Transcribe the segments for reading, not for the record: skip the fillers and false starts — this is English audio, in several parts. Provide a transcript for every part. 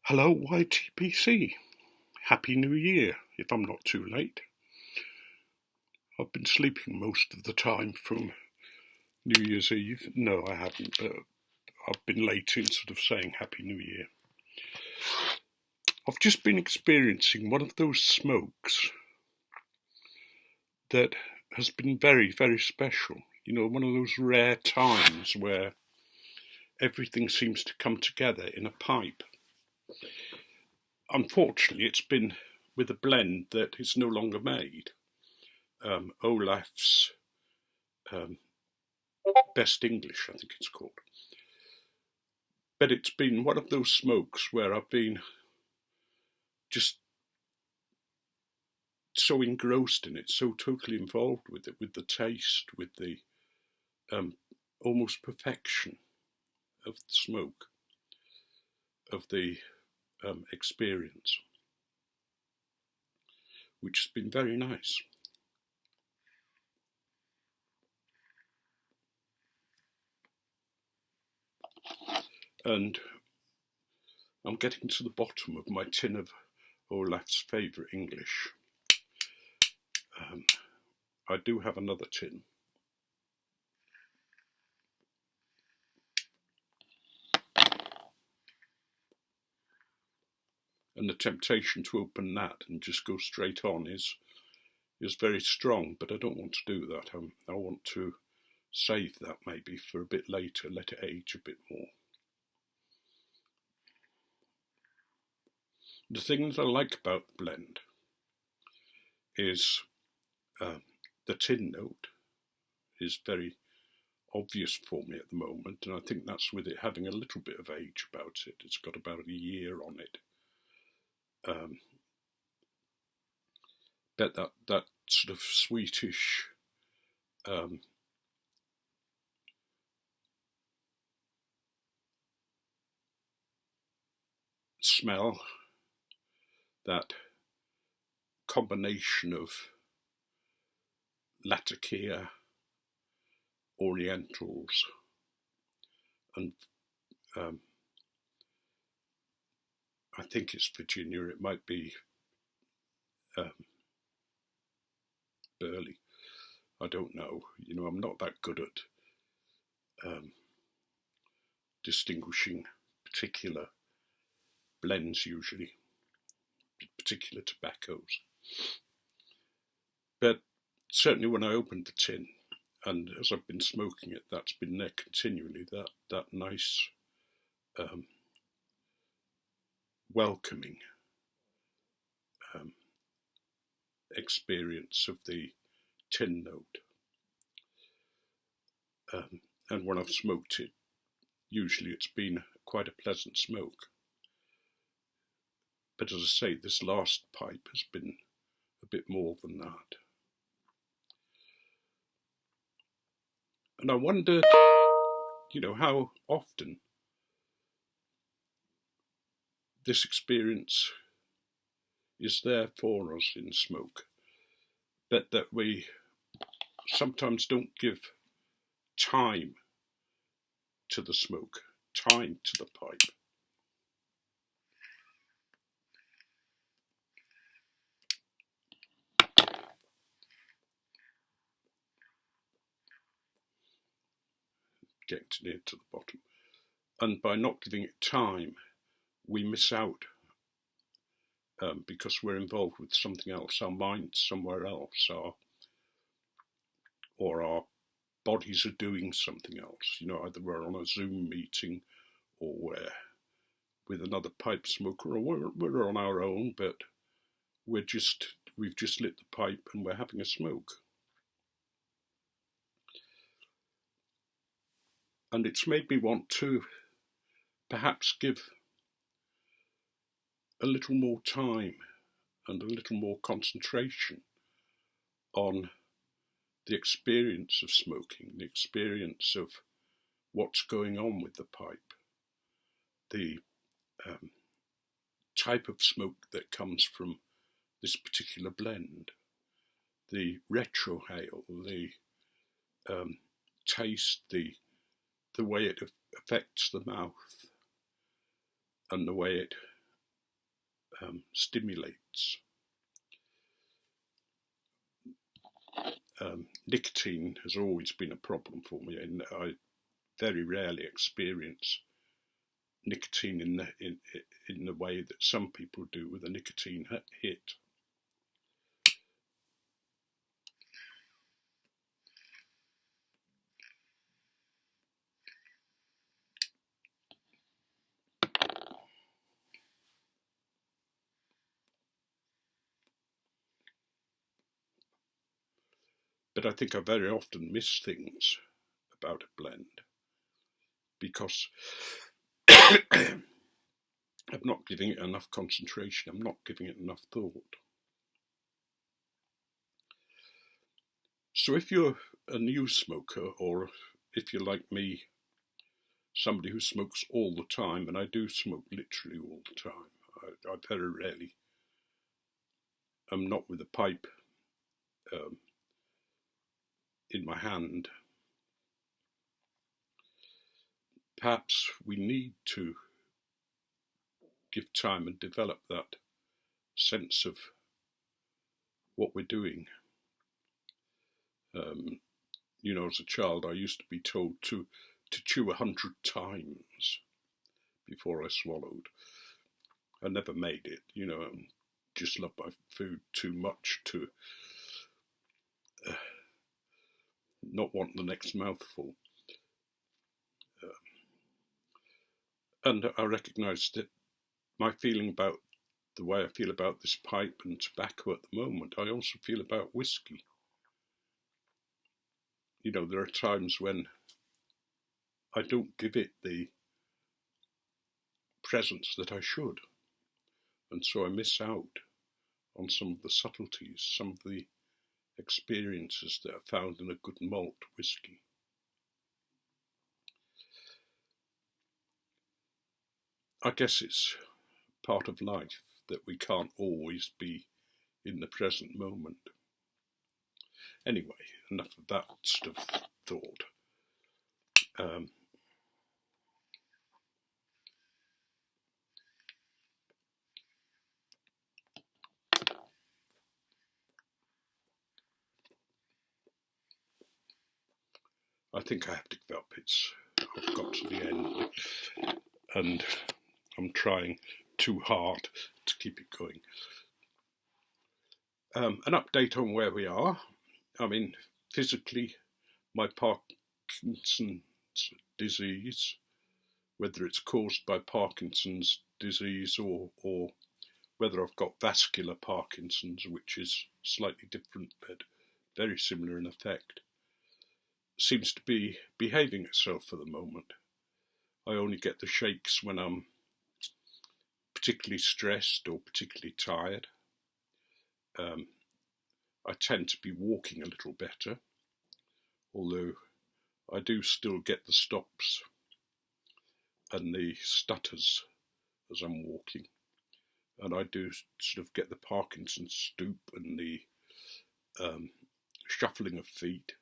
Hello, YTPC. Happy New Year, if I'm not too late. I've been sleeping most of the time from New Year's Eve. No, I haven't, but I've been late in sort of saying Happy New Year. I've just been experiencing one of those smokes that has been very, very special. You know, one of those rare times where everything seems to come together in a pipe. Unfortunately, it's been with a blend that is no longer made. Olaf's Best English, I think it's called. But it's been one of those smokes where I've been just so engrossed in it, so totally involved with it, with the taste, with the almost perfection of the smoke, of the experience, which has been very nice. And I'm getting to the bottom of my tin of Olaf's favourite English. I do have another tin. And the temptation to open that and just go straight on is very strong, but I don't want to do that. I want to save that maybe for a bit later, let it age a bit more. The thing that I like about the blend is the tin note is very obvious for me at the moment, and I think that's with it having a little bit of age about it. It's got about a year on it. But that sort of sweetish smell, that combination of Latakia, Orientals, and I think it's Virginia, it might be Burley. I don't know. You know, I'm not that good at distinguishing particular blends usually, particular tobaccos. But certainly when I opened the tin, and as I've been smoking it, that's been there continually, that nice welcoming experience of the tin note. And when I've smoked it, usually it's been quite a pleasant smoke. But as I say, this last pipe has been a bit more than that. And I wondered, you know, how often this experience is there for us in smoke, but that we sometimes don't give time to the smoke, time to the pipe. Getting near to the bottom. And by not giving it time, we miss out because we're involved with something else, our mind's somewhere else, or our bodies are doing something else. You know, either we're on a Zoom meeting or we're with another pipe smoker, or we're on our own, but we've just lit the pipe and we're having a smoke. And it's made me want to perhaps give a little more time and a little more concentration on the experience of smoking, the experience of what's going on with the pipe, the type of smoke that comes from this particular blend, the retrohale, the taste, the way it affects the mouth, and the way it stimulates. Nicotine has always been a problem for me, and I very rarely experience nicotine in the way that some people do with a nicotine hit. But I think I very often miss things about a blend because I'm not giving it enough concentration, I'm not giving it enough thought. So if you're a new smoker, or if you're like me, somebody who smokes all the time, and I do smoke literally all the time, I very rarely am not with a pipe in my hand. Perhaps we need to give time and develop that sense of what we're doing. You know, as a child, I used to be told to chew 100 times before I swallowed. I never made it, you know, I just love my food too much to not want the next mouthful. And I recognise that my feeling about the way I feel about this pipe and tobacco at the moment, I also feel about whiskey. You know, there are times when I don't give it the presence that I should, and so I miss out on some of the subtleties, some of the experiences that are found in a good malt whiskey. I guess it's part of life that we can't always be in the present moment. Anyway, enough of that sort of thought. I think I have to give up. I've got to the end, and I'm trying too hard to keep it going. An update on where we are. I mean, physically, my Parkinson's disease, whether it's caused by Parkinson's disease or whether I've got vascular Parkinson's, which is slightly different but very similar in effect, seems to be behaving itself for the moment. I only get the shakes when I'm particularly stressed or particularly tired. I tend to be walking a little better, although I do still get the stops and the stutters as I'm walking, and I do sort of get the Parkinson's stoop and the shuffling of feet.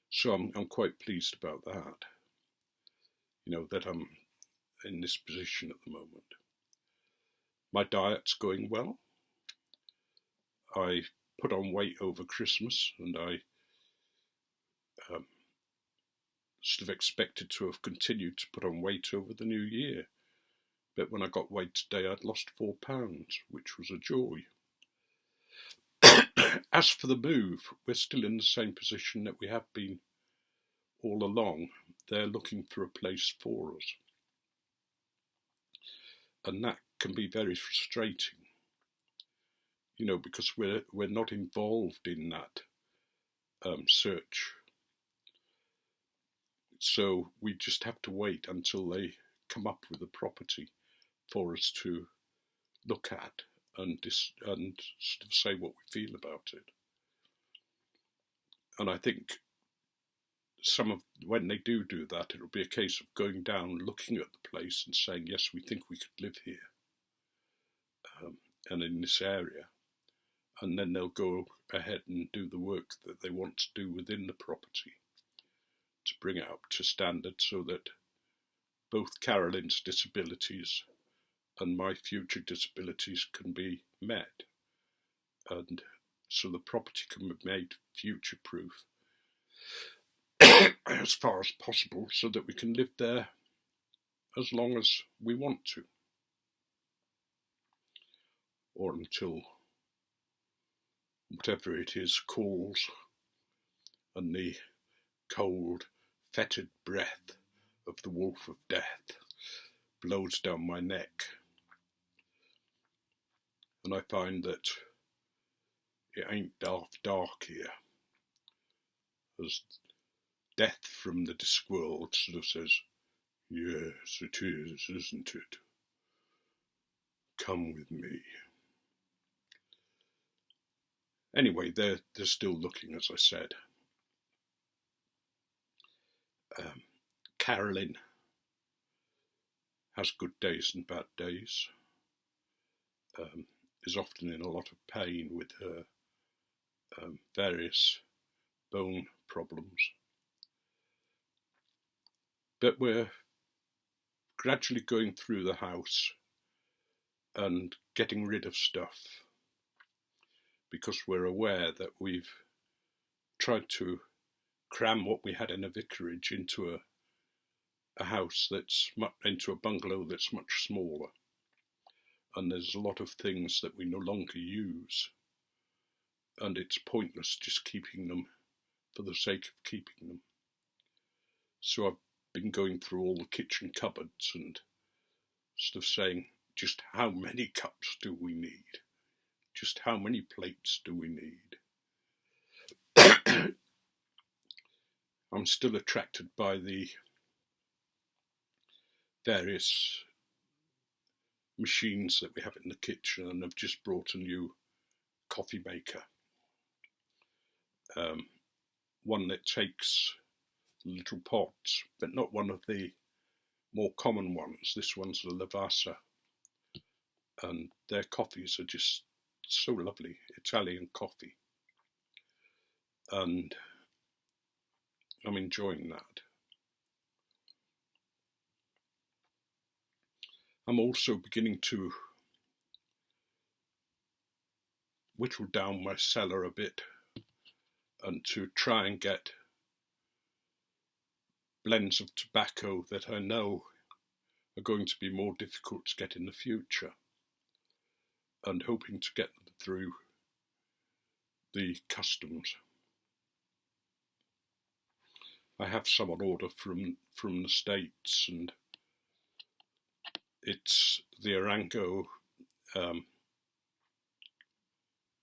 So I'm quite pleased about that, you know, that I'm in this position at the moment. My diet's going well. I put on weight over Christmas, and I sort of expected to have continued to put on weight over the new year. But when I got weighed today, I'd lost 4 pounds, which was a joy. As for the move, we're still in the same position that we have been all along. They're looking for a place for us. And that can be very frustrating, you know, because we're not involved in that search. So we just have to wait until they come up with a property for us to look at and sort of say what we feel about it. And I think when they do that, it'll be a case of going down, looking at the place and saying, yes, we think we could live here and in this area. And then they'll go ahead and do the work that they want to do within the property to bring it up to standard so that both Carolyn's disabilities and my future disabilities can be met. And so the property can be made future-proof as far as possible, so that we can live there as long as we want to, or until whatever it is calls and the cold, fetid breath of the wolf of death blows down my neck, and I find that it ain't dark here, as death from the Discworld sort of says, "Yes, it is, isn't it? Come with me." Anyway, they're still looking, as I said. Carolyn has good days and bad days, is often in a lot of pain with her various bone problems. But we're gradually going through the house and getting rid of stuff, because we're aware that we've tried to cram what we had in a vicarage into a house into a bungalow that's much smaller, and there's a lot of things that we no longer use, and it's pointless just keeping them for the sake of keeping them. So I've been going through all the kitchen cupboards and sort of saying, just how many cups do we need? Just how many plates do we need? I'm still attracted by the various machines that we have in the kitchen, and I've just brought a new coffee maker. One that takes little pots, but not one of the more common ones. This one's a Lavazza, and their coffees are just so lovely, Italian coffee, and I'm enjoying that. I'm also beginning to whittle down my cellar a bit, and to try and get blends of tobacco that I know are going to be more difficult to get in the future, and hoping to get them through the customs. I have some on order from the States, and it's the Arango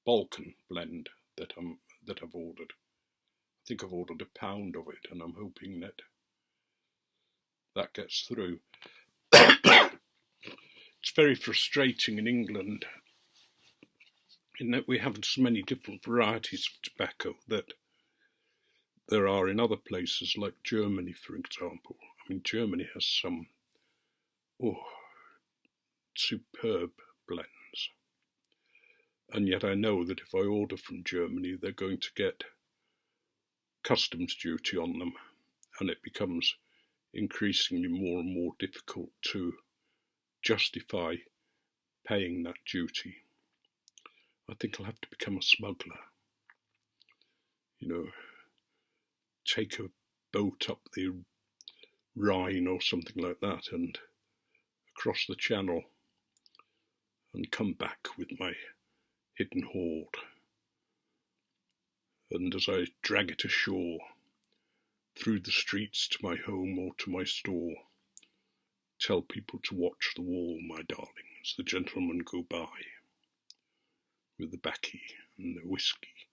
Balkan blend that I've ordered. I think I've ordered a pound of it, and I'm hoping that gets through. It's very frustrating in England in that we have so many different varieties of tobacco that there are in other places, like Germany, for example. I mean, Germany has some superb blends. And yet I know that if I order from Germany, they're going to get customs duty on them, and it becomes increasingly more and more difficult to justify paying that duty. I think I'll have to become a smuggler. Take a boat up the Rhine or something like that and across the channel, and come back with my hidden hoard. And as I drag it ashore, through the streets to my home or to my store, tell people to watch the wall, my darling, as the gentlemen go by, with the baccy and the whiskey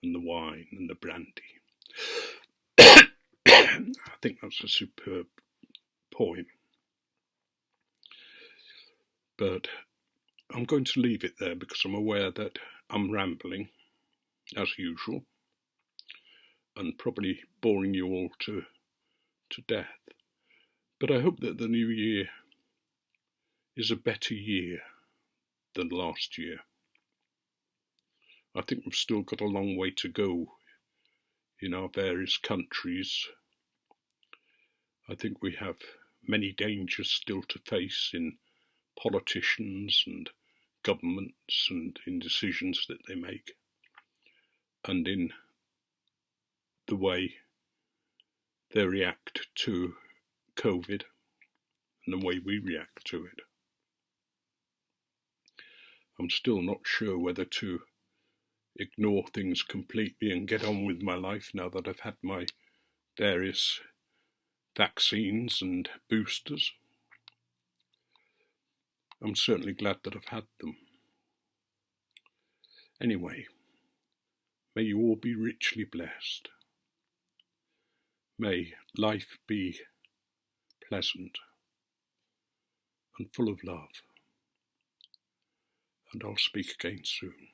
and the wine and the brandy. I think that's a superb poem. But I'm going to leave it there, because I'm aware that I'm rambling, as usual, and probably boring you all to death. But I hope that the new year is a better year than last year. I think we've still got a long way to go in our various countries. I think we have many dangers still to face in politicians and governments and in decisions that they make, and in the way they react to COVID and the way we react to it. I'm still not sure whether to ignore things completely and get on with my life now that I've had my various vaccines and boosters. I'm certainly glad that I've had them. Anyway, may you all be richly blessed. May life be pleasant and full of love. And I'll speak again soon.